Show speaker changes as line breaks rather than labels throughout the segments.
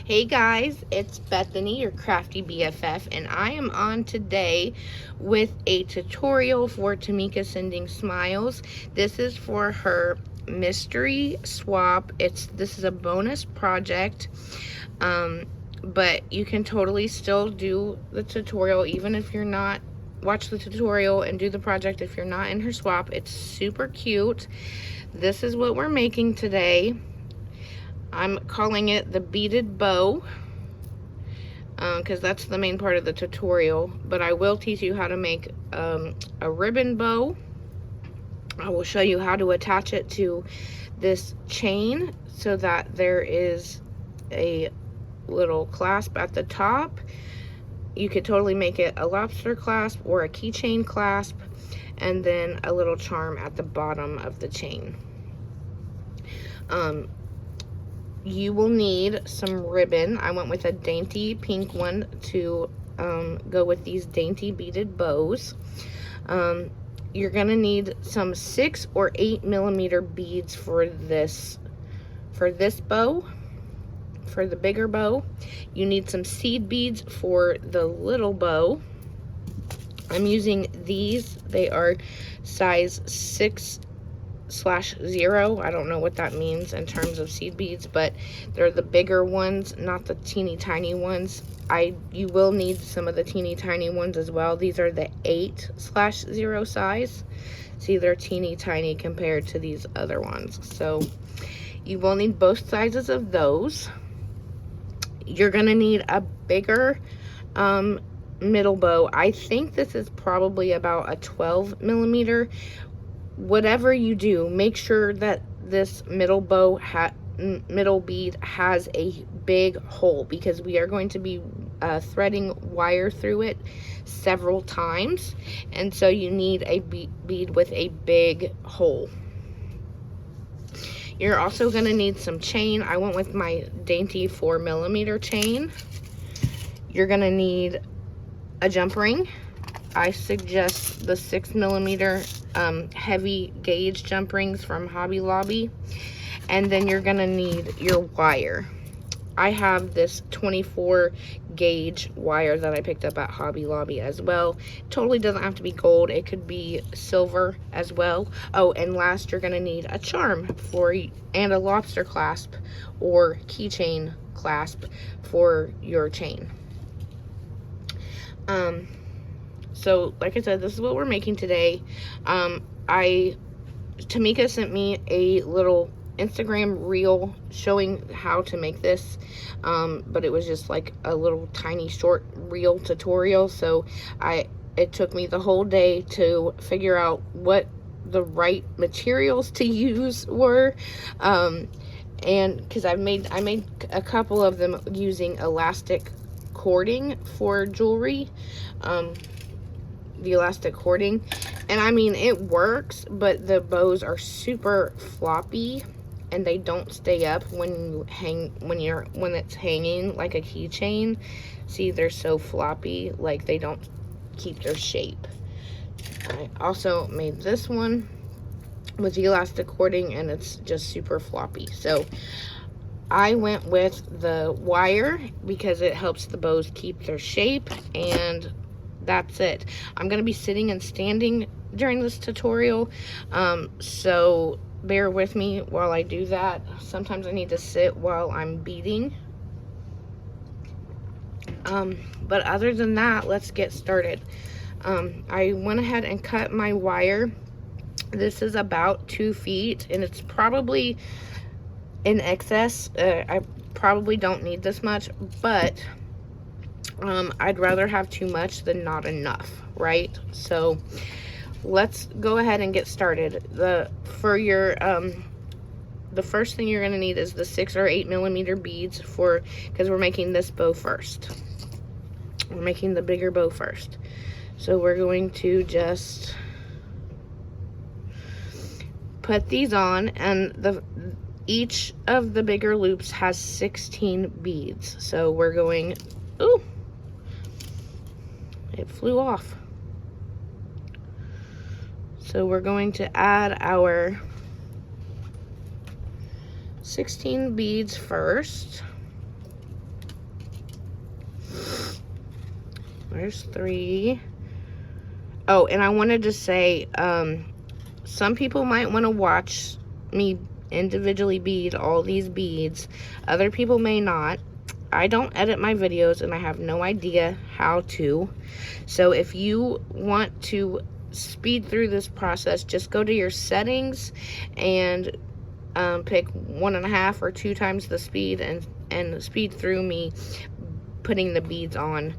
Hey guys, it's Bethany, your crafty BFF, and I am on today with a tutorial for Tamika Sending Smiles. This is for her mystery swap. This is a bonus project, but you can totally still do the tutorial even if you're not. Watch the tutorial and do the project if you're not in her swap. It's super cute. This is what we're making today. I'm calling it the beaded bow because that's the main part of the tutorial, but I will teach you how to make a ribbon bow. I will show you how to attach it to this chain so that there is a little clasp at the top. You could totally make it a lobster clasp or a keychain clasp, and then a little charm at the bottom of the chain. You will need some ribbon. I went with a dainty pink one to go with these dainty beaded bows. You're gonna need some 6 or 8 millimeter beads for this bow, for the bigger bow. You need some seed beads for the little bow. I'm using these. They are size 6/0. I don't know what that means in terms of seed beads, but they're the bigger ones, not the teeny tiny ones. You will need some of the teeny tiny ones as well. These are the 8/0 size. See, they're teeny tiny compared to these other ones. So you will need both sizes of those. You're gonna need a bigger middle bow. I think this is probably about a 12 millimeter. Whatever you do, make sure that this middle bead has a big hole, because we are going to be threading wire through it several times, and so you need a bead with a big hole. You're also going to need some chain. I went with my dainty 4 millimeter chain. You're going to need a jump ring. I suggest the 6 millimeter heavy gauge jump rings from Hobby Lobby. And then you're gonna need your wire. I have this 24 gauge wire that I picked up at Hobby Lobby as well. Totally doesn't have to be gold. It could be silver as well. Oh, and last, you're gonna need a charm and a lobster clasp or keychain clasp for your chain. So, like I said, this is what we're making today. Tamika sent me a little Instagram reel showing how to make this, but it was just like a little tiny short reel tutorial. So it took me the whole day to figure out what the right materials to use were, and because I made a couple of them using elastic cording for jewelry. The elastic cording, and I mean, it works, but the bows are super floppy and they don't stay up when it's hanging like a keychain. See, they're so floppy, like they don't keep their shape. I also made this one with the elastic cording, and it's just super floppy. So I went with the wire because it helps the bows keep their shape, and that's it. I'm going to be sitting and standing during this tutorial, so bear with me while I do that. Sometimes I need to sit while I'm beading. But other than that, let's get started. I went ahead and cut my wire. This is about 2 feet, and it's probably in excess. I probably don't need this much, but I'd rather have too much than not enough, right? So let's go ahead and get started. The first thing you're going to need is the 6 or 8 millimeter beads because we're making this bow first. We're making the bigger bow first. So we're going to just put these on, and each of the bigger loops has 16 beads. So we're going, ooh, it flew off. So we're going to add our 16 beads first. there's 3. Oh, and I wanted to say, some people might want to watch me individually bead all these beads. Other people may not. I don't edit my videos and I have no idea how to. So if you want to speed through this process, just go to your settings and pick 1.5 or 2 times the speed and speed through me putting the beads on,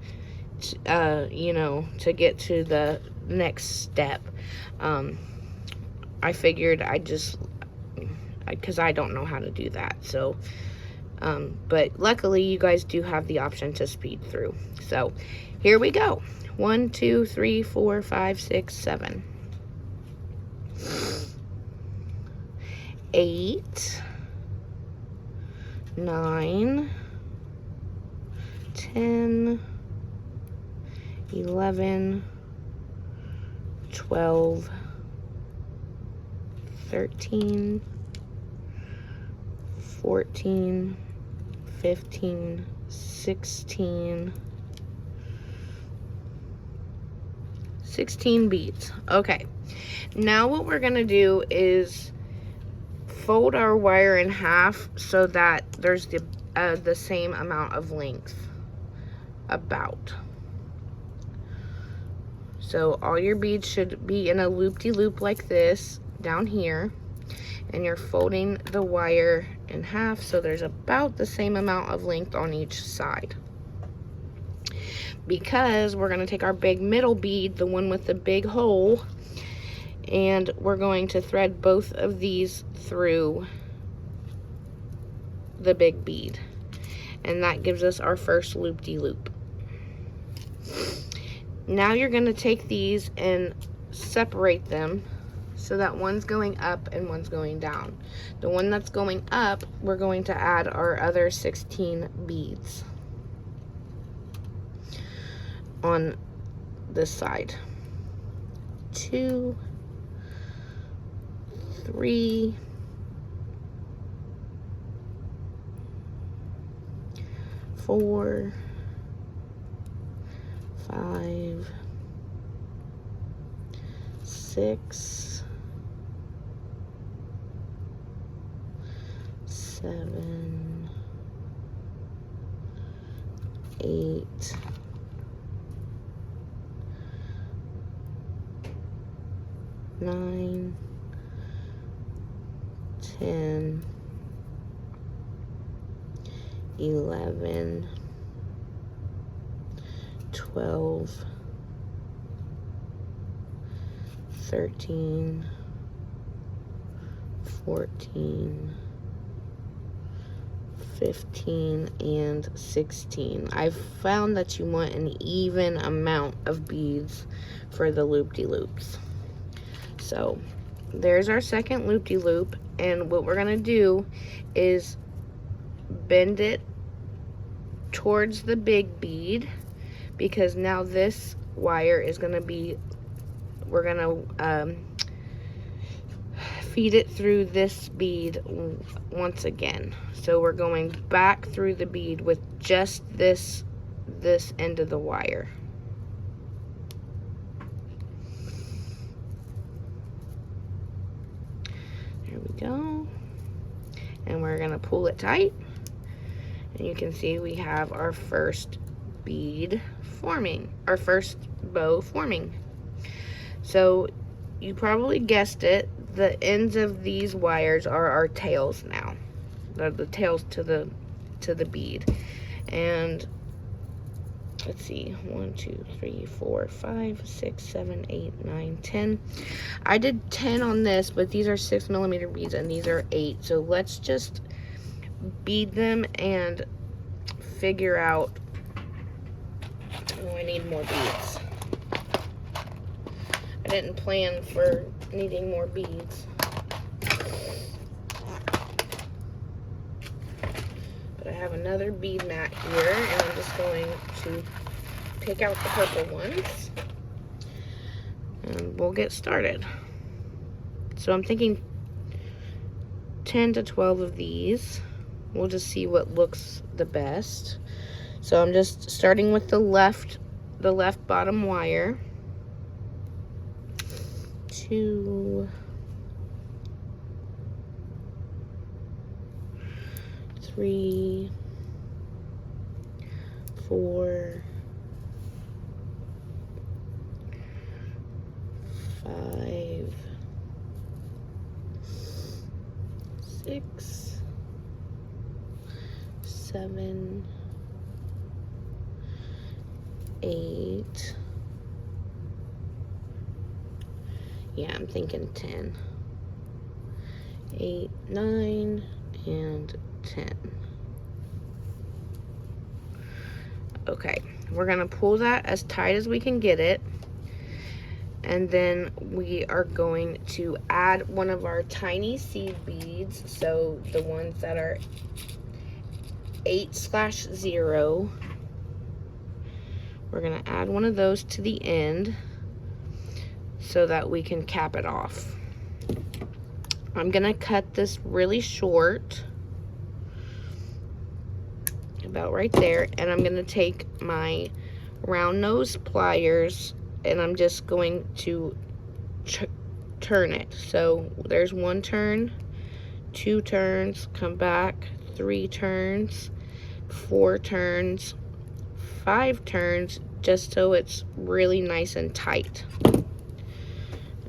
you know, to get to the next step. I figured because I don't know how to do that. So, but luckily you guys do have the option to speed through. So here we go. 1, 2, 3, 4, 5, 6, 7, 8, 9, 10, 11, 12, 13, 14, 15, 16 beads. Okay, now what we're gonna do is fold our wire in half so that there's the same amount of length, about. So all your beads should be in a loop-de-loop like this down here, and you're folding the wire in half so there's about the same amount of length on each side. Because we're going to take our big middle bead, the one with the big hole, and we're going to thread both of these through the big bead, and that gives us our first loop-de-loop. Now you're going to take these and separate them so that one's going up and one's going down. The one that's going up, we're going to add our other 16 beads on this side. 2, 3, 4, 5, 6, 7, 8, 9, 10, 11, 12, 13, 14, 15, and 16. I've found that you want an even amount of beads for the loop-de-loops. So there's our second loop-de-loop, and what we're gonna do is bend it towards the big bead, because now this wire is gonna be, we're gonna feed it through this bead once again. So we're going back through the bead with just this end of the wire. There we go. And we're gonna pull it tight. And you can see we have our first bead forming, our first bow forming. So you probably guessed it, the ends of these wires are our tails now. They're the tails to the bead. And let's see, 1, 2, 3, 4, 5, 6, 7, 8, 9, 10. I did 10 on this, but these are 6mm beads and these are 8. So let's just bead them and figure out. Oh, I need more beads. I didn't plan for needing more beads. But I have another bead mat here, and I'm just going to pick out the purple ones. And we'll get started. So I'm thinking 10 to 12 of these. We'll just see what looks the best. So I'm just starting with the left the left bottom wire. 2, 3, 4, 5, 6, 7, 8. Yeah, I'm thinking 10. 8, 9, and 10. Okay, we're gonna pull that as tight as we can get it. And then we are going to add one of our tiny seed beads. So the ones that are 8/0. We're gonna add one of those to the end so that we can cap it off. I'm gonna cut this really short, about right there, and I'm gonna take my round nose pliers and I'm just going to turn it. So there's 1 turn, 2 turns, come back, 3 turns, 4 turns, 5 turns, just so it's really nice and tight.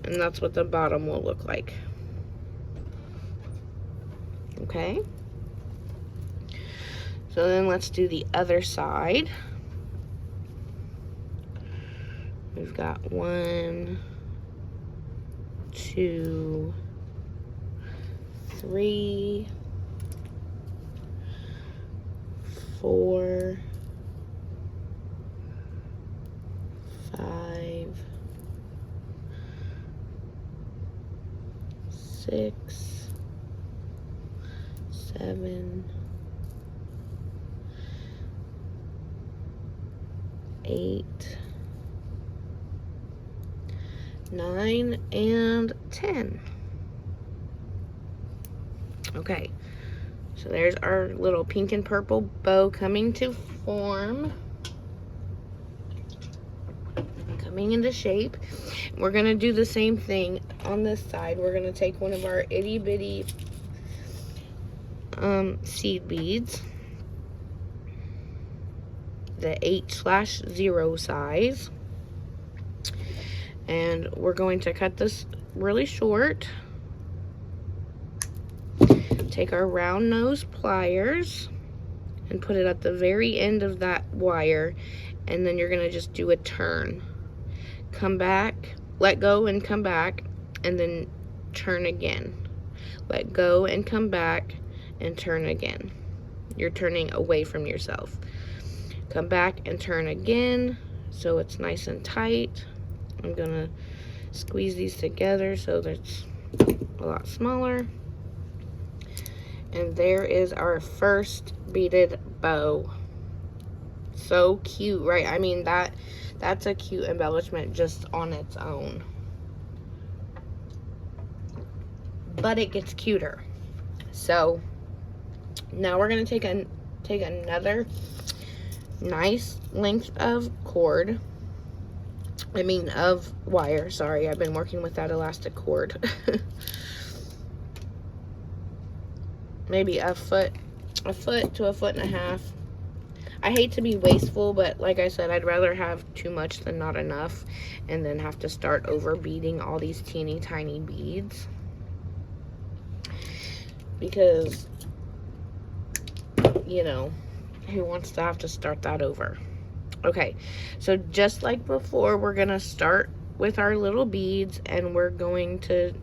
And that's what the bottom will look like. Okay. So then let's do the other side. We've got 1, 2, 3, 4, 5, 6, 7, 8, 9, and 10. Okay, so there's our little pink and purple bow coming to form, coming into shape. We're gonna do the same thing on this side. We're gonna take one of our itty bitty seed beads, the 8/0 size, and we're going to cut this really short. Take our round nose pliers and put it at the very end of that wire, and then you're gonna just do a turn. Come back, let go and come back, and then turn again. Let go and come back and turn again. You're turning away from yourself. Come back and turn again so it's nice and tight. I'm gonna squeeze these together so that it's a lot smaller. And there is our first beaded bow. So cute, right? I mean, that's a cute embellishment just on its own. But it gets cuter. So now we're gonna take another nice length of cord. Of wire. Sorry, I've been working with that elastic cord. Maybe a foot to a foot and a half. I hate to be wasteful, but like I said, I'd rather have too much than not enough and then have to start over beading all these teeny tiny beads, because, you know, who wants to have to start that over? Okay, so just like before, we're gonna start with our little beads, and we're going to,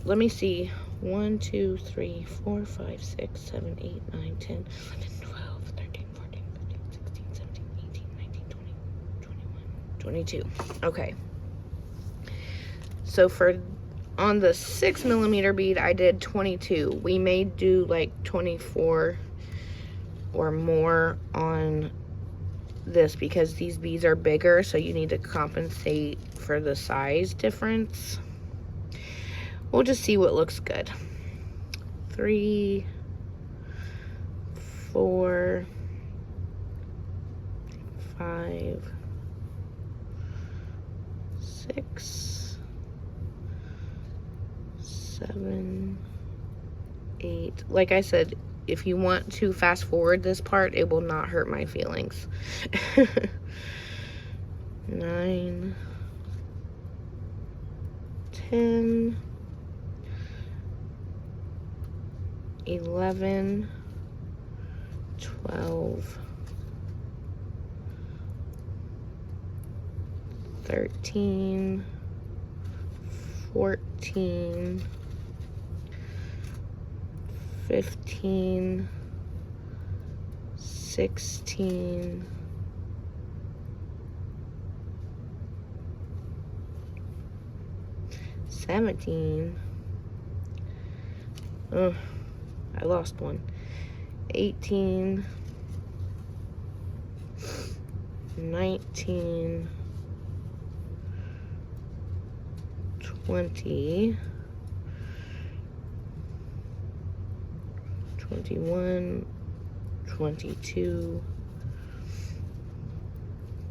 let me see, 1, 2, 3, 4, 5, 6, 7, 8, 9, 10, 11, 12, 13, 14, 15, 16, 17, 18, 19, 20, 21, 22. Okay. So on the 6mm bead, I did 22. We may do like 24 or more on this because these beads are bigger, so you need to compensate for the size difference. We'll just see what looks good. 3, 4, 5, 6, 7, 8. Like I said, if you want to fast forward this part, it will not hurt my feelings. 9, 10, 11, 12, 13, 14, 15, 16, 17. I lost one. 18, 19, 20, 21, 22,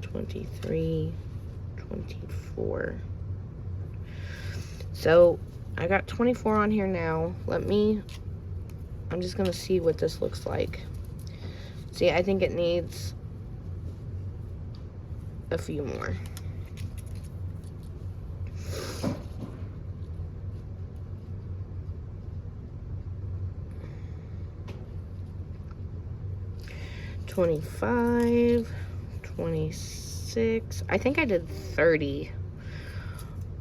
23, 24. So I got 24 on here now. I'm just gonna see what this looks like. See, I think it needs a few more. $25, $26. I think I did 30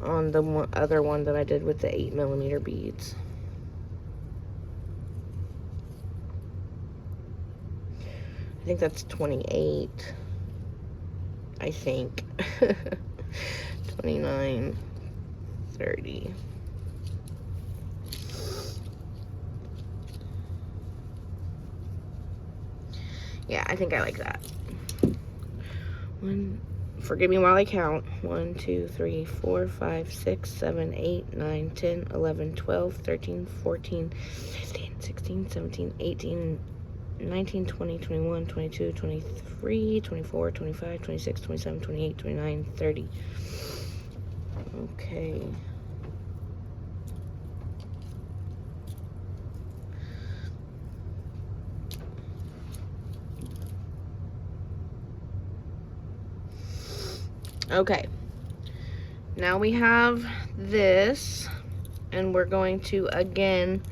on the other one that I did with the 8mm beads. I think that's 28. I think. 29, 30. Yeah, I think I like that. Forgive me while I count. 1, 2, 3, 4, 5, 6, 7, 8, 9, 10, 11, 12, 13, 14, 15, 16, 17, 18, 19, 20, 21, 22, 23, 24, 25, 26, 27, 28, 29, 30. Okay. Okay. Now we have this, and we're going to again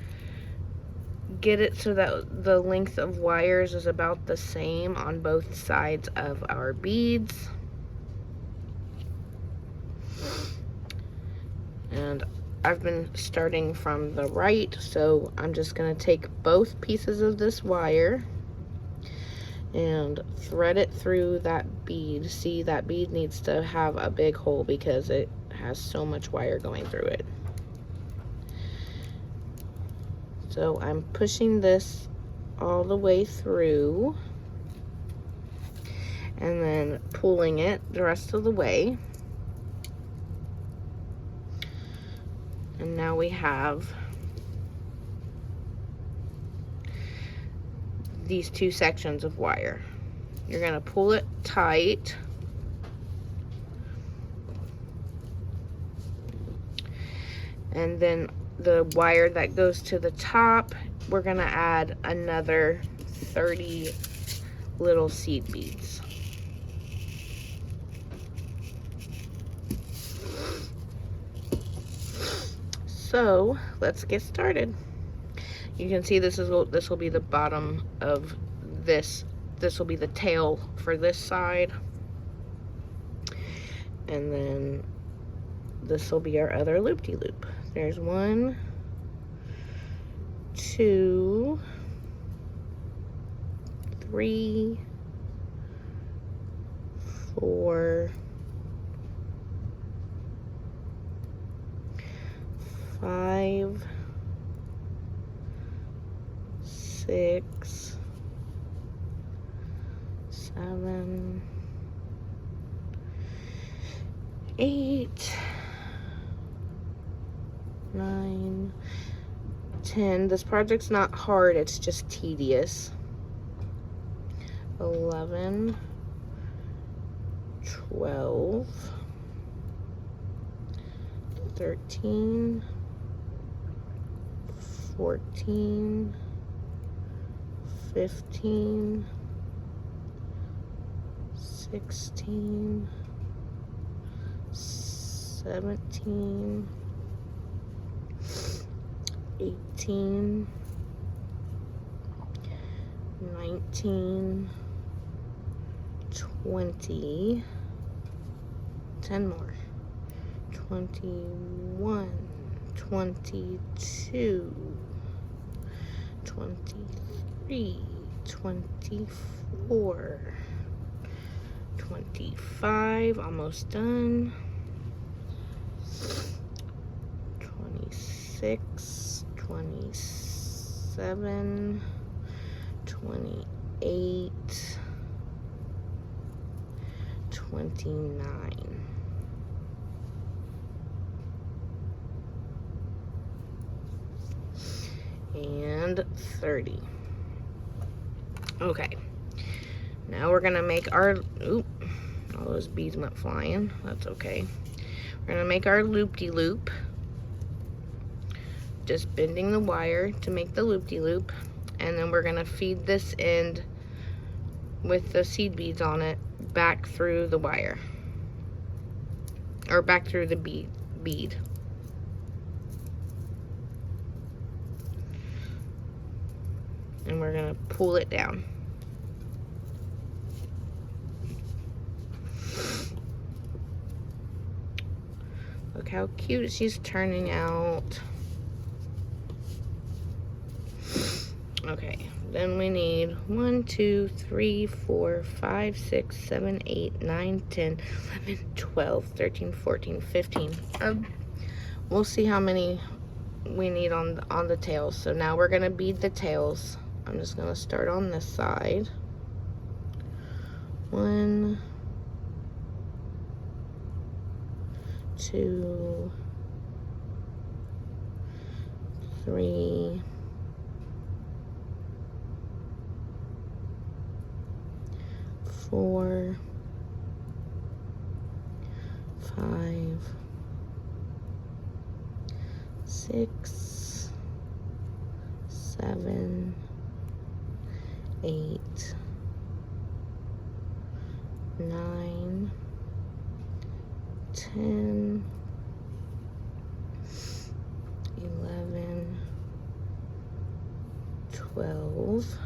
get it so that the length of wires is about the same on both sides of our beads. And I've been starting from the right, so I'm just going to take both pieces of this wire and thread it through that bead. See, that bead needs to have a big hole because it has so much wire going through it. So I'm pushing this all the way through and then pulling it the rest of the way. And now we have these two sections of wire. You're going to pull it tight. And then the wire that goes to the top, we're going to add another 30 little seed beads. So let's get started. You can see this will be the bottom of this. This will be the tail for this side. And then this will be our other loop-de-loop. There's 1, 2, 3, 4, 5, 6, 7, 8, 9, 10. This project's not hard, it's just tedious. 11, 12, 13, 14, 15, 16, 17, 18, 19, 20, 10 more, 21, 22, 23, 24, 25, almost done, 26, 27, 28, 29. And 30. Okay. Now we're gonna make our, oop, all those beads went flying. That's okay. We're gonna make our loop-de-loop. Just bending the wire to make the loop-de-loop. And then we're gonna feed this end with the seed beads on it back through the wire. Or back through the bead. And we're gonna pull it down. Look how cute she's turning out. Okay, then we need 1, 2, 3, 4, 5, 6, 7, 8, 9, 10, 11, 12, 13, 14, 15. We'll see how many we need on the tails. So now we're gonna bead the tails. I'm just gonna start on this side. 1, 2, 3, 4, 5, 6, 7, 8, 9, 10, 11, 12,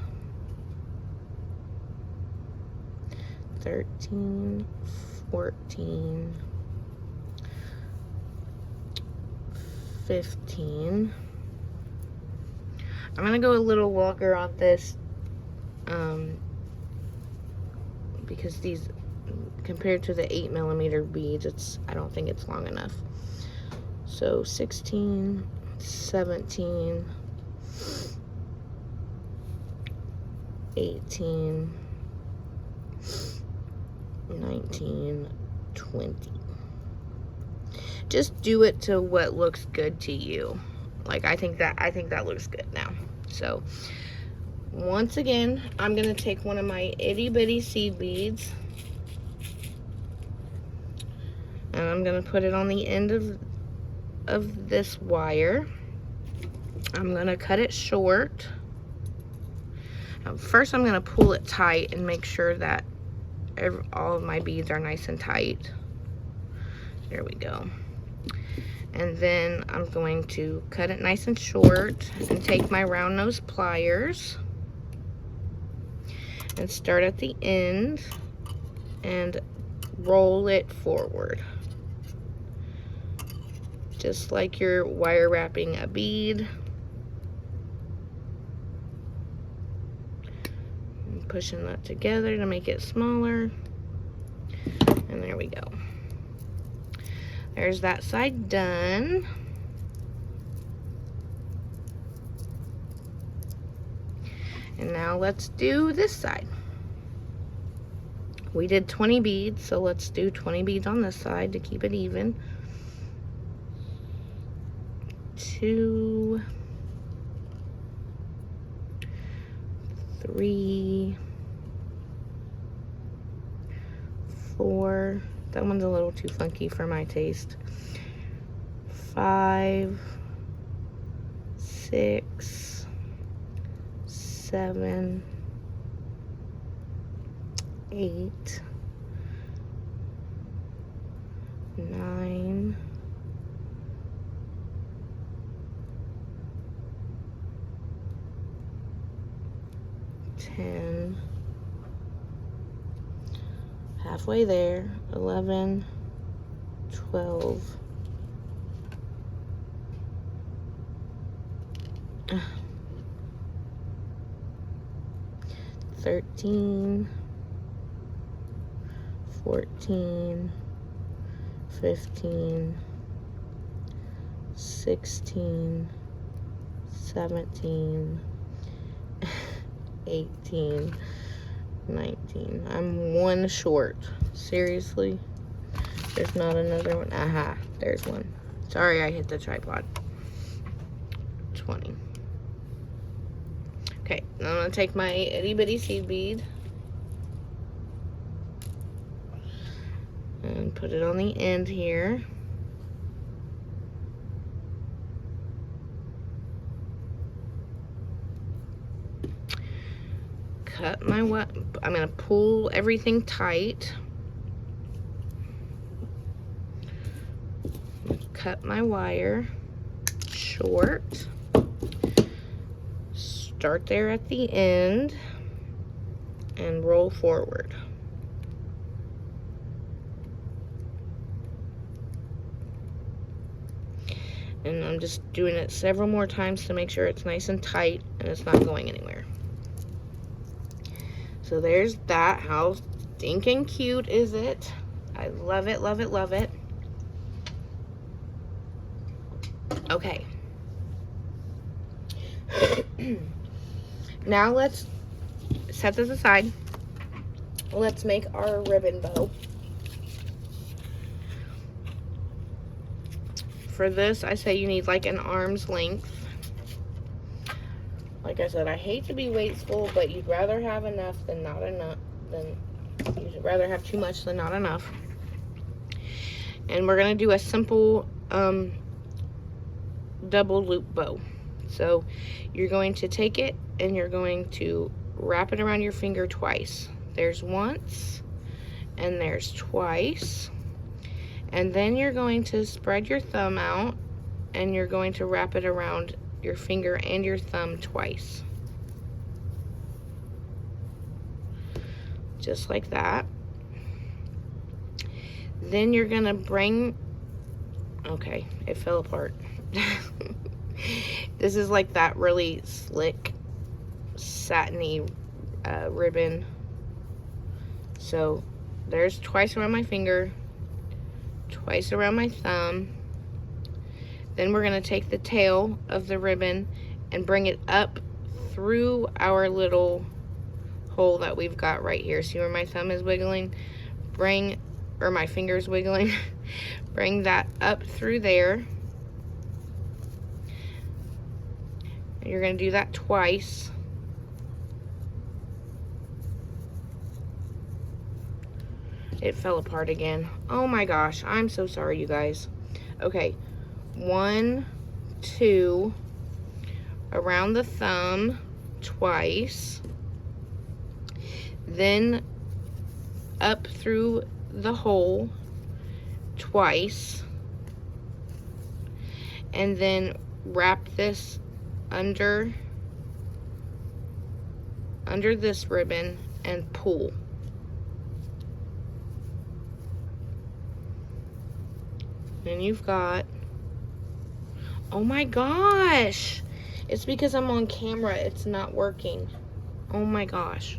13, 14, 15. I'm gonna go a little longer on this because these, compared to the 8mm beads, I don't think it's long enough. So 16, 17, 18, 19, 20. Just do it to what looks good to you. Like, I think that looks good now. So once again, I'm gonna take one of my itty bitty seed beads and I'm gonna put it on the end of this wire. I'm gonna cut it short. First, I'm gonna pull it tight and make sure that all of my beads are nice and tight. There we go. And then I'm going to cut it nice and short and take my round nose pliers and start at the end and roll it forward. Just like you're wire wrapping a bead. And pushing that together to make it smaller. And there we go. There's that side done. And now let's do this side. We did 20 beads, so let's do 20 beads on this side to keep it even. 2, 3, 4. That one's a little too funky for my taste. 5, 6, 7, 8, 9, 10, halfway there, 11, 12, 13, 14, 15, 16, 17, 18, 19. I'm one short. Seriously? There's not another one. Aha, there's one. Sorry, I hit the tripod. 20. Okay, now I'm gonna take my itty bitty seed bead and put it on the end here. Cut my I'm gonna pull everything tight. Cut my wire short. Start there at the end and roll forward. And I'm just doing it several more times to make sure it's nice and tight and it's not going anywhere. So there's that. How stinking cute is it? I love it, love it, love it. Okay. Now let's set this aside. Let's make our ribbon bow. For this, I say you need like an arm's length. Like I said, I hate to be wasteful, but you'd rather have enough than not enough. You'd rather have too much than not enough. And we're gonna do a simple double loop bow. So you're going to take it and you're going to wrap it around your finger twice. There's once and there's twice. And then you're going to spread your thumb out and you're going to wrap it around your finger and your thumb twice. Just like that. Then you're gonna bring, okay, it fell apart. This is like that really slick, satiny ribbon. So there's twice around my finger, twice around my thumb. Then we're gonna take the tail of the ribbon and bring it up through our little hole that we've got right here. See where my thumb is wiggling? Or my finger's wiggling. Bring that up through there. And you're gonna do that twice. It fell apart again. Oh my gosh, I'm so sorry, you guys. Okay, 1, 2, around the thumb twice, then up through the hole twice, and then wrap this under this ribbon and pull. And you've got, oh my gosh, it's because I'm on camera, it's not working. Oh my gosh.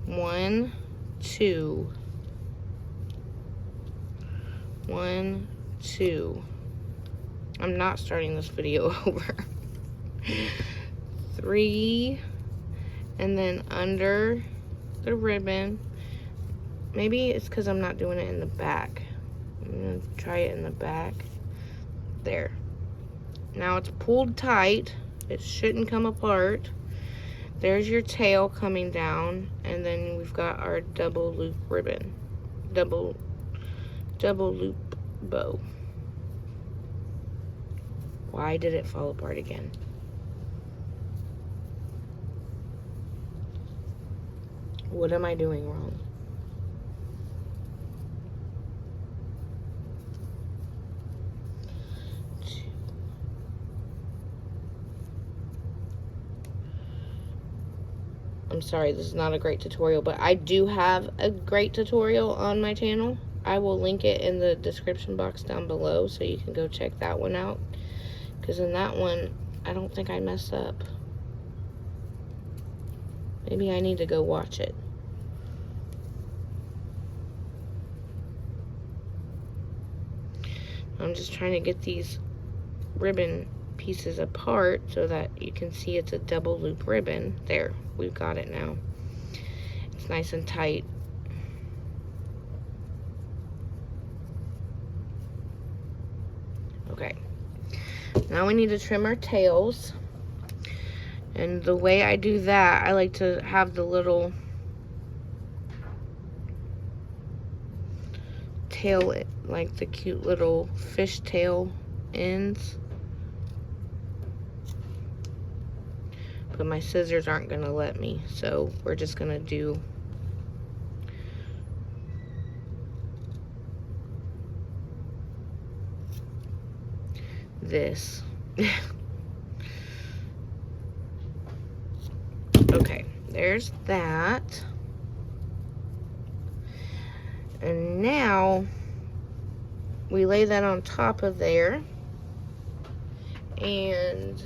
1, 2, 1, 2. I'm not starting this video over. 3, and then under the ribbon. Maybe it's because I'm not doing it in the back. I'm gonna try it in the back. There. Now it's pulled tight. It shouldn't come apart. There's your tail coming down, and then we've got our double loop ribbon. Double loop bow. Why did it fall apart again? What am I doing wrong? I'm sorry, this is not a great tutorial, but I do have a great tutorial on my channel. I will link it in the description box down below so you can go check that one out. Because in that one, I don't think I messed up. Maybe I need to go watch it. I'm just trying to get these ribbon pieces apart so that you can see it's a double loop ribbon. There, we've got it now. It's nice and tight. Okay, now we need to trim our tails. And the way I do that, I like to have the little tail, like the cute little fish tail ends. But my scissors aren't gonna let me, so we're just gonna do this. Okay, there's that. And now we lay that on top of there, and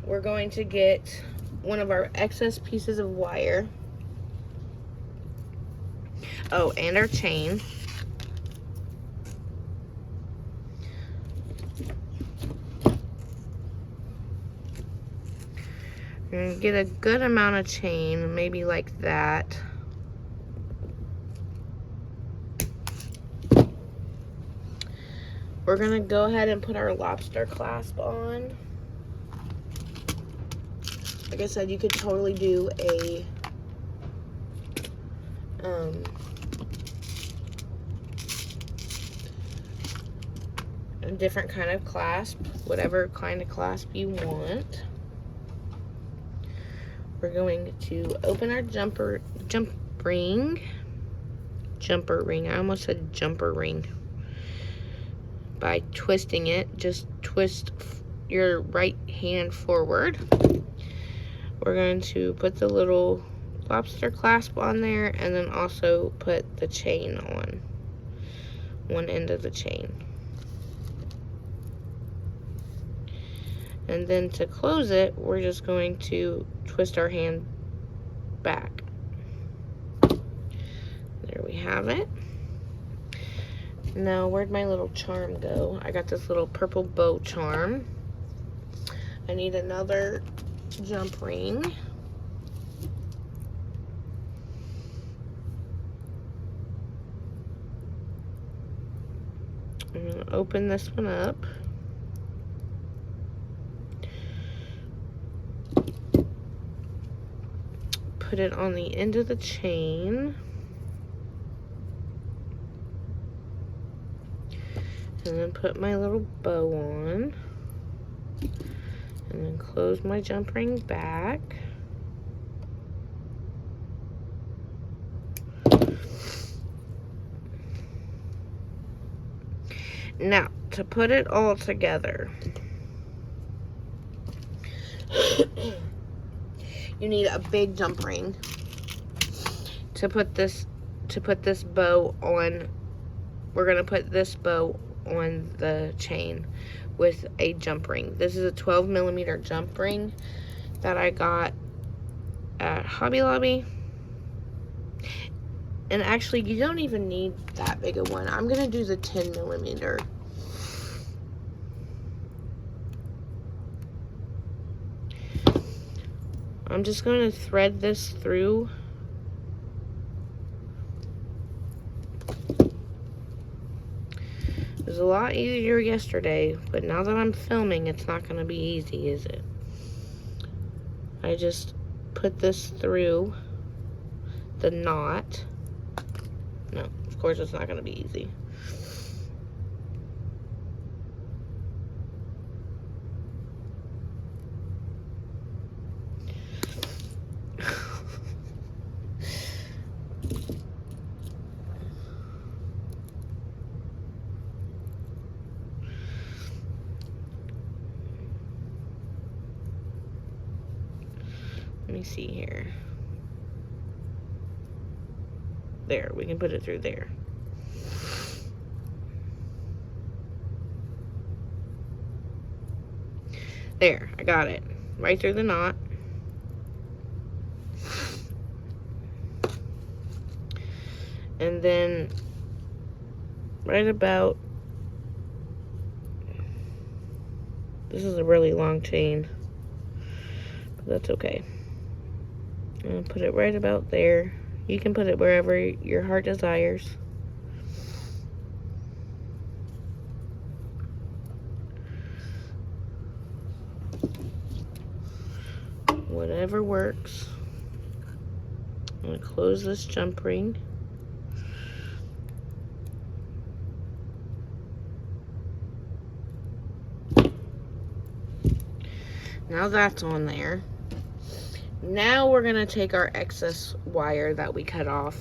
we're going to get one of our excess pieces of wire. Oh, and our chain. We're gonna get a good amount of chain, maybe like that. We're gonna go ahead and put our lobster clasp on. Like I said, you could totally do a different kind of clasp, whatever kind of clasp you want. We're going to open our jumper ring. I almost said jumper ring. By twisting it, just twist your right hand forward. We're going to put the little lobster clasp on there, and then also put the chain on one end of the chain. And then to close it, we're just going to twist our hand back. There we have it. Now, where'd my little charm go? I got this little purple bow charm. I need another jump ring. I'm going to open this one up. Put it on the end of the chain. And then put my little bow on. And then close my jump ring back. Now, to put it all together, you need a big jump ring to put this bow on. We're gonna put this bow on the chain with a jump ring. This is a 12mm jump ring that I got at Hobby Lobby. And actually, you don't even need that big of one. I'm gonna do the 10mm. I'm just going to thread this through. It was a lot easier yesterday, but now that I'm filming, it's not going to be easy, is it? I just put this through the knot. No, of course it's not going to be easy. Let me see here. There, we can put it through there. There, I got it. Right through the knot. And then right about, this is a really long chain, but that's okay. I'm gonna put it right about there. You can put it wherever your heart desires. Whatever works. I'm gonna close this jump ring. Now that's on there. Now we're gonna take our excess wire that we cut off,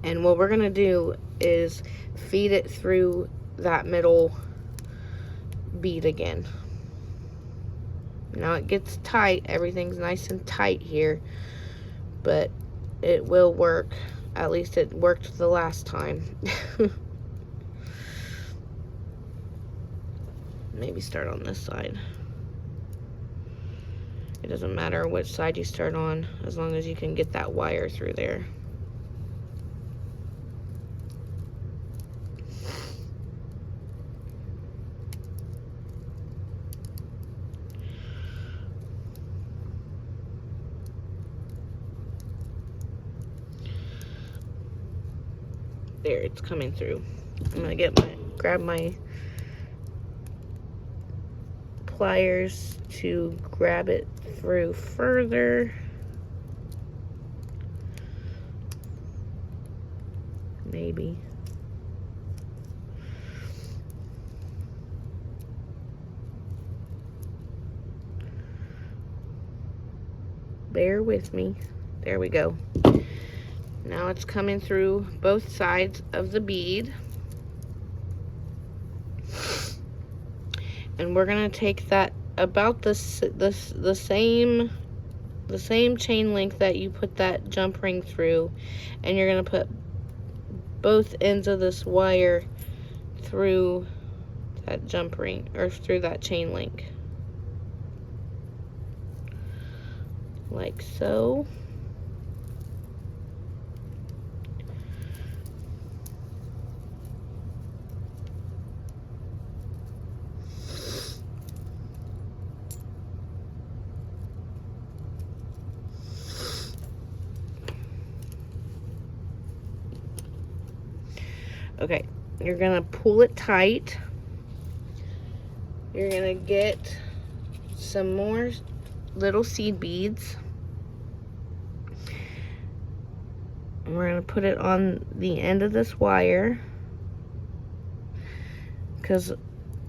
and what we're gonna do is feed it through that middle bead again. Now it gets tight, everything's nice and tight here, but it will work. At least it worked the last time. Maybe start on this side. It doesn't matter which side you start on, as long as you can get that wire through there. There, it's coming through. I'm gonna grab my pliers to grab it through further. Maybe. Bear with me. There we go. Now it's coming through both sides of the bead. And we're gonna take that about the same chain length that you put that jump ring through, and you're gonna put both ends of this wire through that jump ring, or through that chain link, like so. Okay, you're gonna pull it tight. You're gonna get some more little seed beads. And we're gonna put it on the end of this wire, because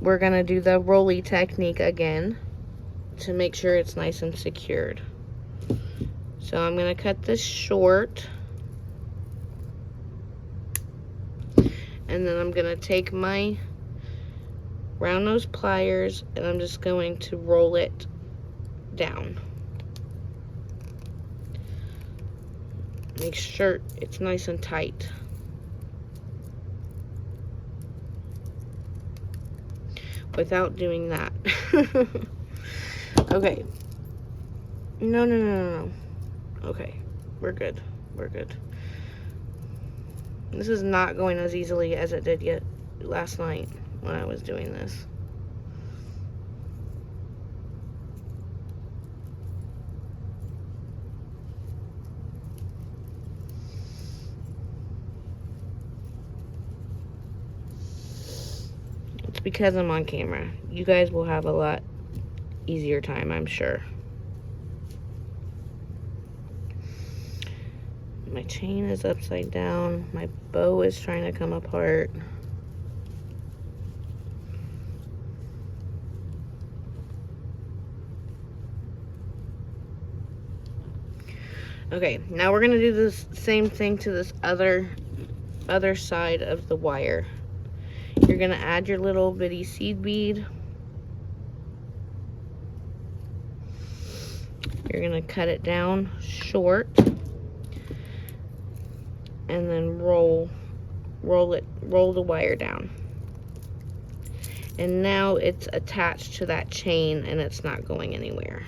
we're gonna do the rolly technique again to make sure it's nice and secured. So I'm gonna cut this short. And then I'm gonna take my round nose pliers and I'm just going to roll it down. Make sure it's nice and tight. Without doing that. Okay. No. Okay, we're good. We're good. This is not going as easily as it did yet last night when I was doing this. It's because I'm on camera. You guys will have a lot easier time, I'm sure. My chain is upside down. My bow is trying to come apart. Okay, now we're gonna do this same thing to this other side of the wire. You're gonna add your little bitty seed bead. You're gonna cut it down short and then roll the wire down. And now it's attached to that chain and it's not going anywhere.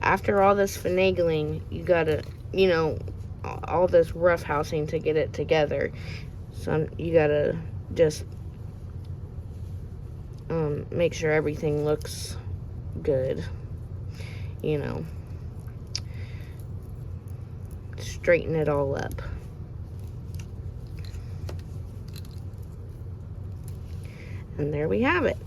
After all this finagling, you gotta, you know, all this roughhousing to get it together. So you gotta just make sure everything looks good, you know, straighten it all up. And there we have it.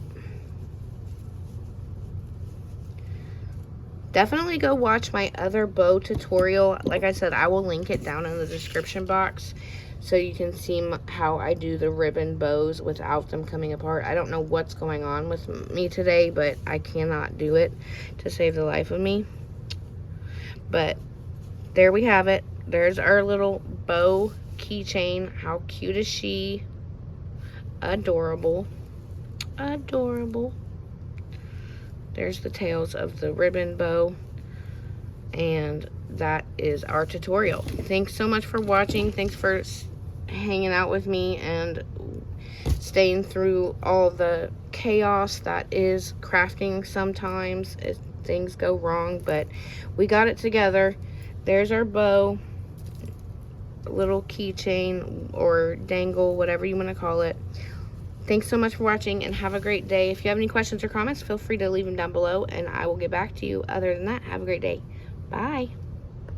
Definitely go watch my other bow tutorial. Like I said, I will link it down in the description box so you can see how I do the ribbon bows without them coming apart. I don't know what's going on with me today, but I cannot do it to save the life of me. But there we have it. There's our little bow keychain. How cute is she? Adorable. Adorable. There's the tails of the ribbon bow. And that is our tutorial. Thanks so much for watching. Thanks for hanging out with me and staying through all the chaos that is crafting sometimes. Things go wrong, but we got it together. There's our bow, little keychain or dangle, whatever you want to call it. Thanks so much for watching and have a great day. If you have any questions or comments, feel free to leave them down below and I will get back to you. Other than that, have a great day. Bye.